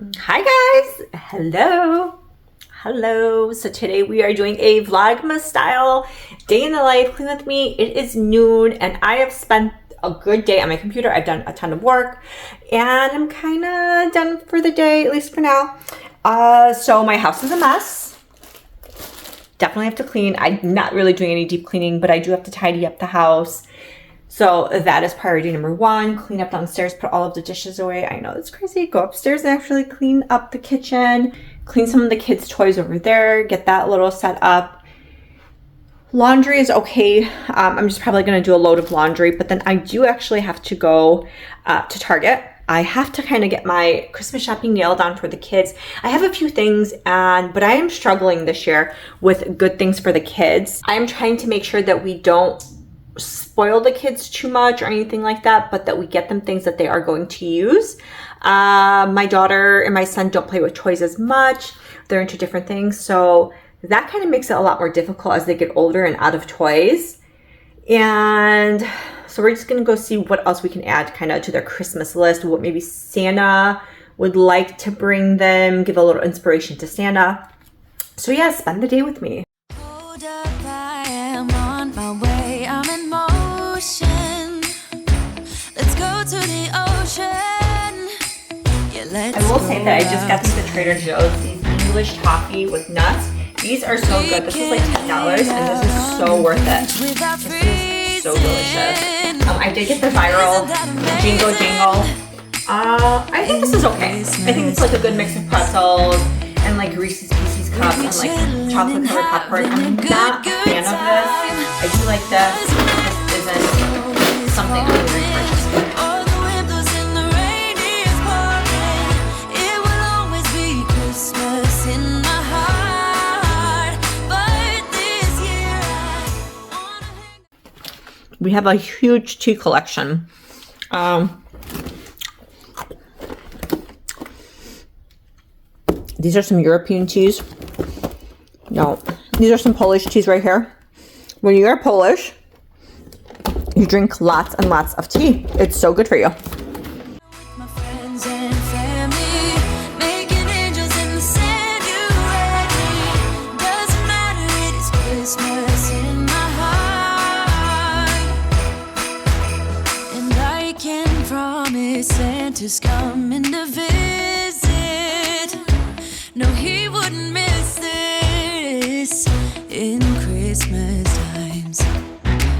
Hi guys, hello. So today we are doing a Vlogmas style day in the life. Clean with me. It is noon and I have spent a good day on my computer. I've done a ton of work and I'm kind of done for the day, at least for now. So my house is a mess. Definitely have to clean. I'm not really doing any deep cleaning, but I do have to tidy up the house. So that is priority number one. Clean up downstairs, put all of the dishes away. I know it's crazy. Go upstairs and actually clean up the kitchen, clean some of the kids' toys over there, get that little set up. Laundry is okay. I'm just probably going to do a load of laundry, but then I do actually have to go to Target. I have to kind of get my Christmas shopping nailed on for the kids. I have a few things, but I am struggling this year with good things for the kids. I am trying to make sure that we don't spoil the kids too much or anything like that, but that we get them things that they are going to use. My daughter and my son don't play with toys as much. They're into different things. So that kind of makes it a lot more difficult as they get older and out of toys. And so we're just going to go see what else we can add kind of to their Christmas list, what maybe Santa would like to bring them, give a little inspiration to Santa. So yeah, spend the day with me. Hold up, I am on my way, I'm in motion. Let's go to the ocean. Yeah, I will say that I just got these at Trader Joe's, these English toffee with nuts. These are so good. This is like $10 and this is so worth it. This is so delicious. I did get the viral Jingle Jangle. I think this is okay. I think it's like a good mix of pretzels and like Reese's Pieces cups and like chocolate covered popcorn. I'm not a fan of this. I do like this. This isn't something I'm going to repurchase. We have a huge tea collection. These are some European teas. No, these are some Polish teas right here. When you are Polish, you drink lots and lots of tea. It's so good for you. My friends and family, making angels in the sand, you ready? Doesn't matter, it is Christmas in my heart. And I can promise Santa's coming to visit. No, he wouldn't miss this in Christmas times.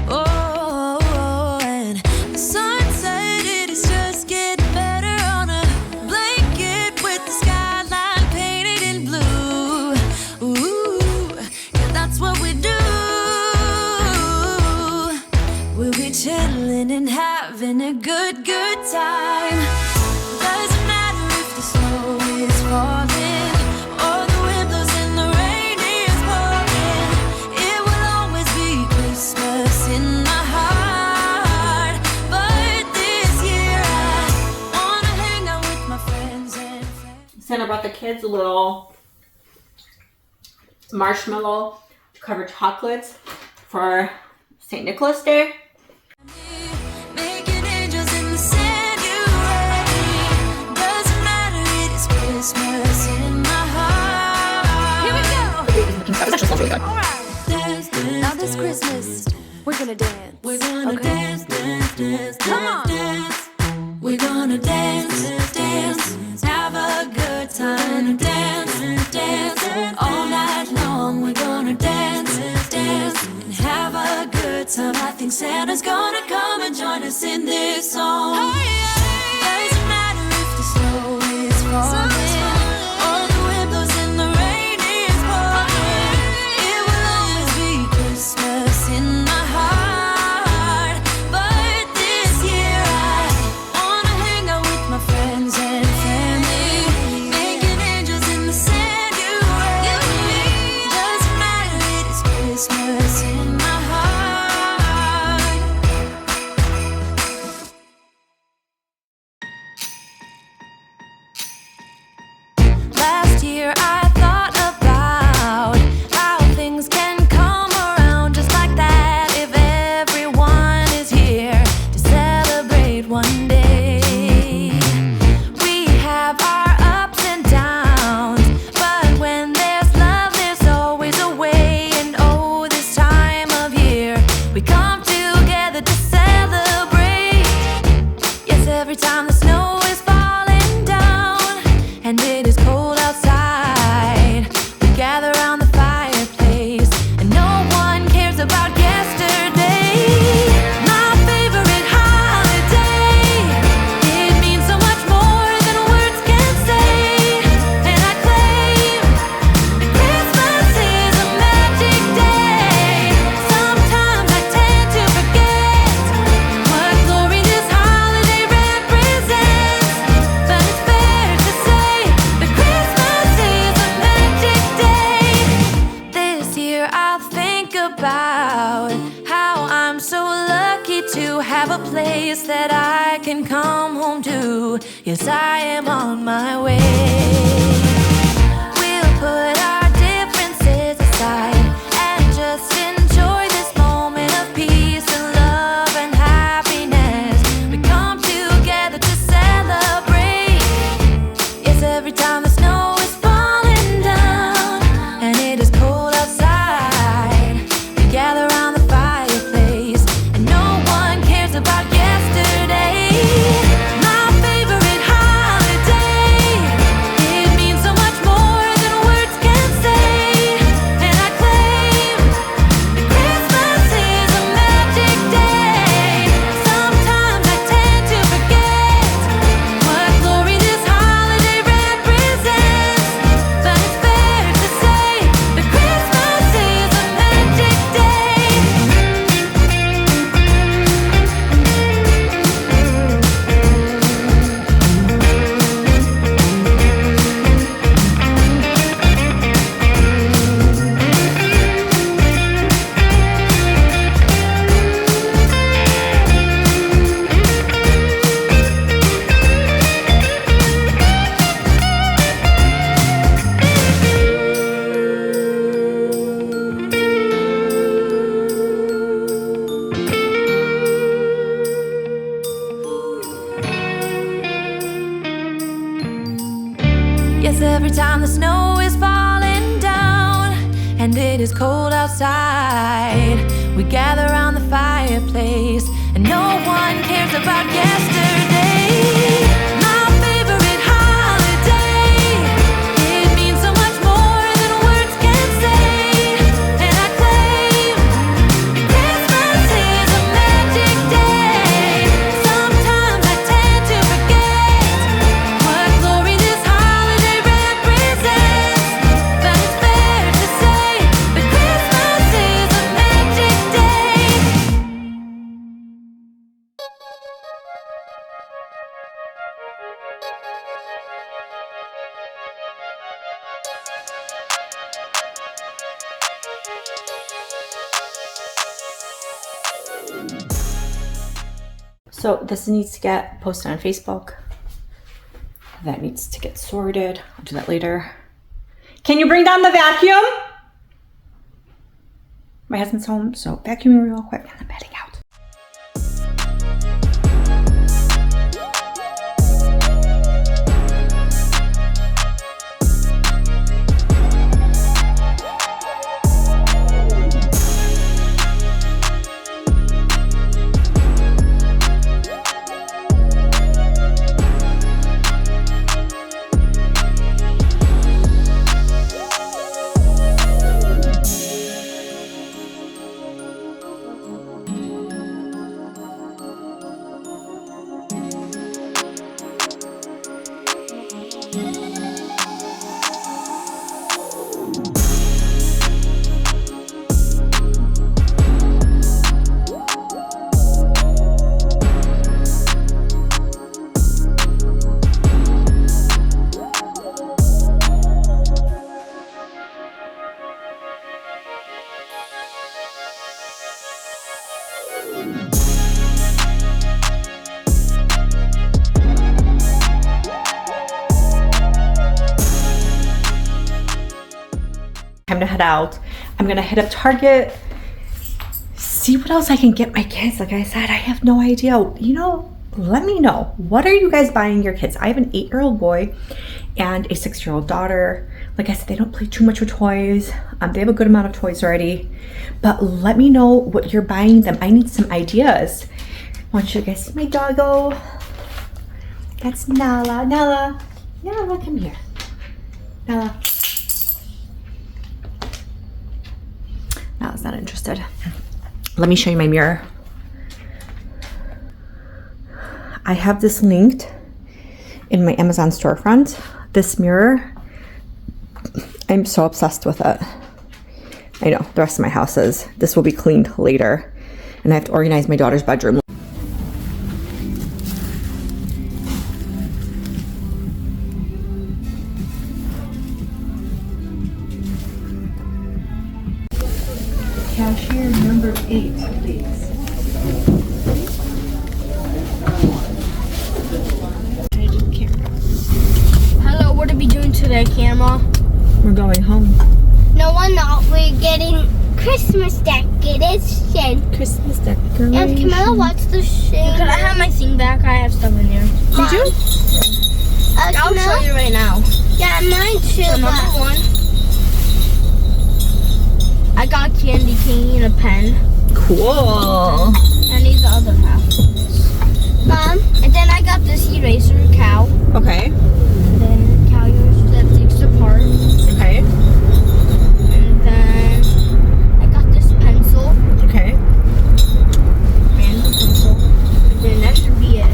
Oh, and the sunset, it is just getting better on a blanket with the skyline painted in blue. Ooh, yeah, that's what we do. We'll be chilling and having a good time. Doesn't matter if the snow is falling. Santa brought the kids a little marshmallow covered chocolates for St. Nicholas Day. Making angels in the sand, you ready? Doesn't matter, it is Christmas in my heart. Here we go. All right. Dance, now this Christmas, we're gonna dance. We're gonna dance. Come on. Dance. We're gonna dance. Have a good time. Dance. All night long, we're gonna dance. And have a good time. I think Santa's gonna come and join us in this song. Doesn't matter if the snow is falling. place that I can come home to. Yes, I am on my way. We'll put our differences aside and just enjoy this moment of peace and love and happiness. We come together to celebrate. Yes, every time the snow is falling down and it is cold outside, we gather around the fireplace and no one cares about yesterday. My favorite holiday, it means so much more than words can say. And I claim that Christmas is a magic day. Sometimes I tend to forget what glory this holiday represents, but it's fair to say that Christmas is a magic day. Yes, every time the snow is falling down and it is cold outside, we gather around the fireplace and no one cares about yesterday. My favorite holiday, it means so much more than words can say. And I claim that Christmas is a magic day. Sometimes I tend to forget what glory this holiday represents, but it's fair to say that Christmas is a magic day. So this needs to get posted on Facebook. That needs to get sorted. I'll do that later. Can you bring down the vacuum? My husband's home, so vacuuming real quick and I'm heading out. Time to head out. I'm gonna hit up Target, see what else I can get my kids. Like I said, I have no idea. You know, let me know. What are you guys buying your kids? I have an 8-year-old boy and a 6-year-old daughter. Like I said, they don't play too much with toys. They have a good amount of toys already. But let me know what you're buying them. I need some ideas. I want you guys to see my doggo. That's Nala. Nala, come here. Nala. Nala's not interested. Let me show you my mirror. I have this linked in my Amazon storefront. This mirror, I'm so obsessed with it. I know, the rest of my house is. This will be cleaned later. And I have to organize my daughter's bedroom. Cashier number 8, please. that camera. We're going home. No, we're not. We're getting Christmas decoration. Christmas decoration. And Camilla, what's the shade? Could I have my thing back? I have stuff in there. Did you? I'll show Camilla? you right now. Yeah, mine too. So number but- one, I got candy cane and a pen. Cool. I need the other half. Mom, And then I got this eraser cow. Okay. And then cow eraser that takes apart. Okay. And then I got this pencil. Okay. Random pencil. And then that should be it.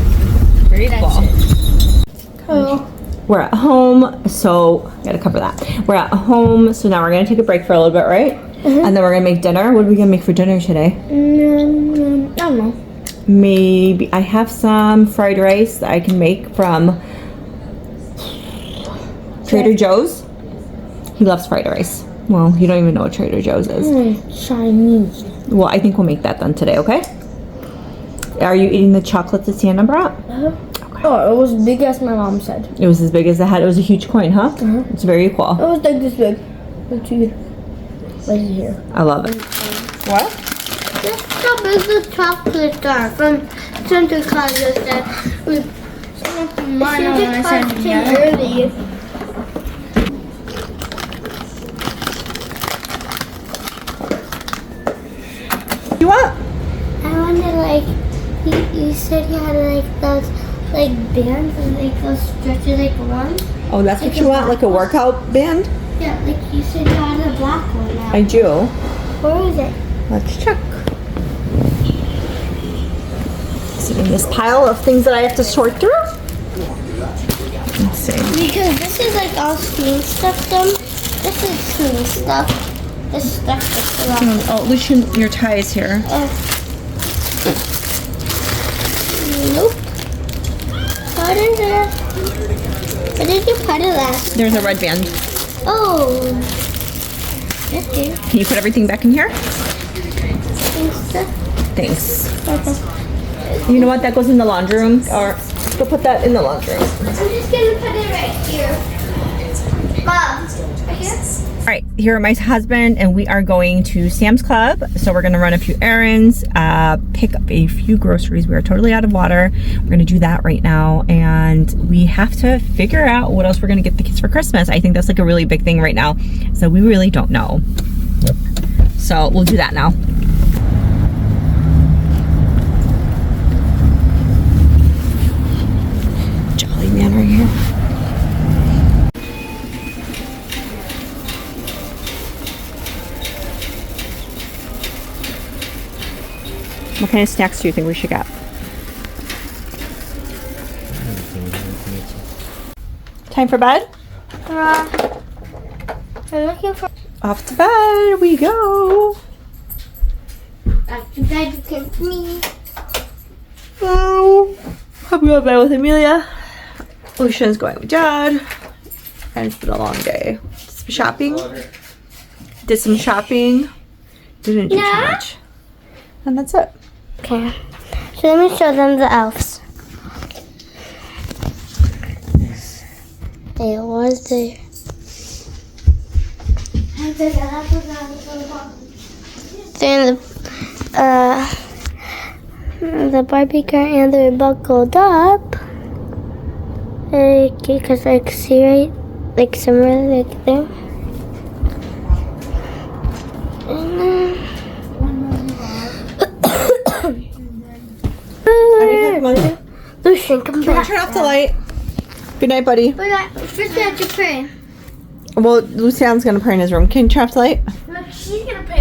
Very That's cool. it. oh, We're at home, so gotta cover that. We're at home, so now we're gonna take a break for a little bit, right? And then we're gonna make dinner. What are we gonna make for dinner today? I don't know. Maybe I have some fried rice that I can make from Trader Joe's. He loves fried rice. Well, you don't even know what Trader Joe's is. Chinese. Well, I think we'll make that then today, okay? Are you eating the chocolate that Sienna brought? Oh, it was big as my mom said. It was as big as the hat. It was a huge coin, huh? It's very cool. It was like this big. Right here. I love it. What? This cup is the chocolate bar from Santa Claus that we Santa Claus came early. You want? I wonder, like, you said you had like those like bands and like those stretchy like ones. Oh, that's what you want? Like a workout band? Yeah, like you said you had a black one now. I do. Where is it? Let's check. See, in this pile of things that I have to sort through. Let's see. Because this is like all screen stuff done. This is screen stuff. This stuff is a lot. Oh, Lucian, your tie is here. Nope. What is it? Where did you put it last? There's a red band. Oh. Okay. Can you put everything back in here? Stuff. Thanks. Okay. You know what? That goes in the laundry room. Or go put that in the laundry room. I'm just gonna put it right here. Mom, right here? All right, here are my husband and we are going to Sam's Club. So we're gonna run a few errands, pick up a few groceries. We are totally out of water. We're gonna do that right now. And we have to figure out what else we're gonna get the kids for Christmas. I think that's like a really big thing right now. So we really don't know. Yep. So we'll do that now. Jolly man right here. What kind of snacks do you think we should get? Time for bed? I'm looking for. Off to bed we go. Back to bed with me. Oh, hope you go to bed with Amelia. Lucian's going with Dad. And it's been a long day. Some shopping. Did some shopping. Didn't do too much. And that's it. Okay. So let me show them the elves. It was there. Then the Barbie car and they're buckled up. Because like see right, like somewhere like there. And then Lucian, come back. Turn off the light. Good night, buddy. First we have to pray. Well, Lucian's gonna pray in his room. Can you turn off the light? Look, she's gonna pray.